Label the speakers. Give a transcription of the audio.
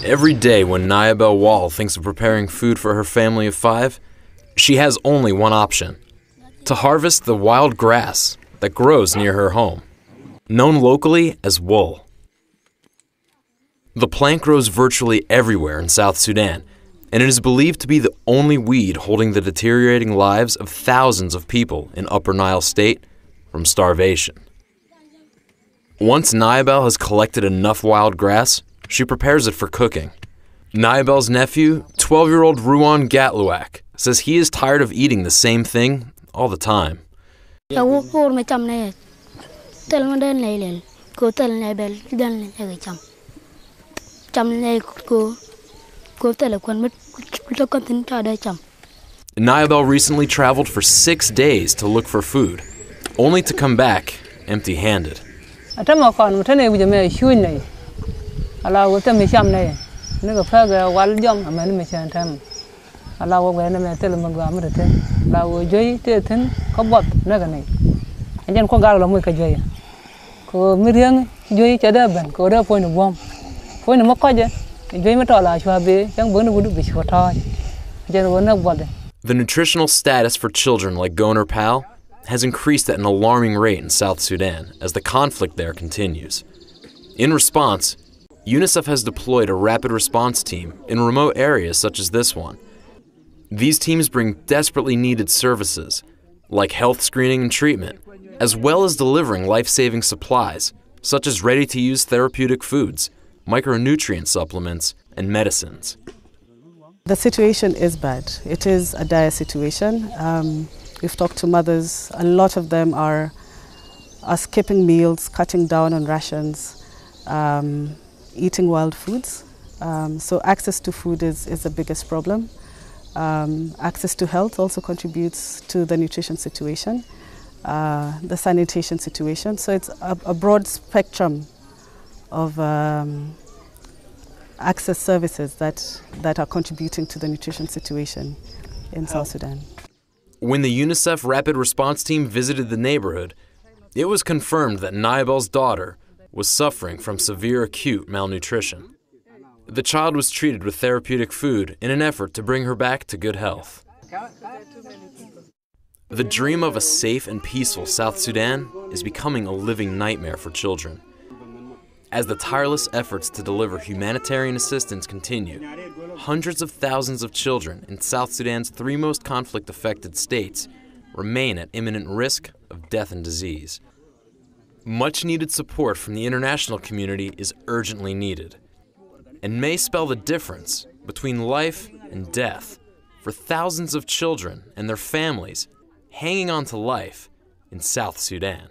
Speaker 1: Every day when Nayabel Wall thinks of preparing food for her family of 5, she has only one option: to harvest the wild grass that grows near her home, known locally as wool. The plant grows virtually everywhere in South Sudan, and it is believed to be the only weed holding the deteriorating lives of thousands of people in Upper Nile State from starvation. Once Nayabel has collected enough wild grass, she prepares it for cooking. Nayabel's nephew, 12-year-old Ruan Gatluak, says he is tired of eating the same thing all the time. Nayabel recently traveled for 6 days to look for food, only to come back empty-handed. The nutritional status for children like Goner Pal has increased at an alarming rate in South Sudan as the conflict there continues. In response, UNICEF has deployed a rapid response team in remote areas such as this one. These teams bring desperately needed services like health screening and treatment, as well as delivering life-saving supplies such as ready-to-use therapeutic foods, micronutrient supplements, and medicines.
Speaker 2: The situation is bad. It is a dire situation. We've talked to mothers. A lot of them are skipping meals, cutting down on rations, eating wild foods. So access to food is the biggest problem. Access to health also contributes to the nutrition situation, the sanitation situation. So it's a broad spectrum of access services that are contributing to the nutrition situation in South Sudan.
Speaker 1: When the UNICEF Rapid Response Team visited the neighborhood, it was confirmed that Nayabel's daughter was suffering from severe acute malnutrition. The child was treated with therapeutic food in an effort to bring her back to good health. The dream of a safe and peaceful South Sudan is becoming a living nightmare for children. As the tireless efforts to deliver humanitarian assistance continue, hundreds of thousands of children in South Sudan's 3 most conflict-affected states remain at imminent risk of death and disease. Much-needed support from the international community is urgently needed, and may spell the difference between life and death for thousands of children and their families hanging on to life in South Sudan.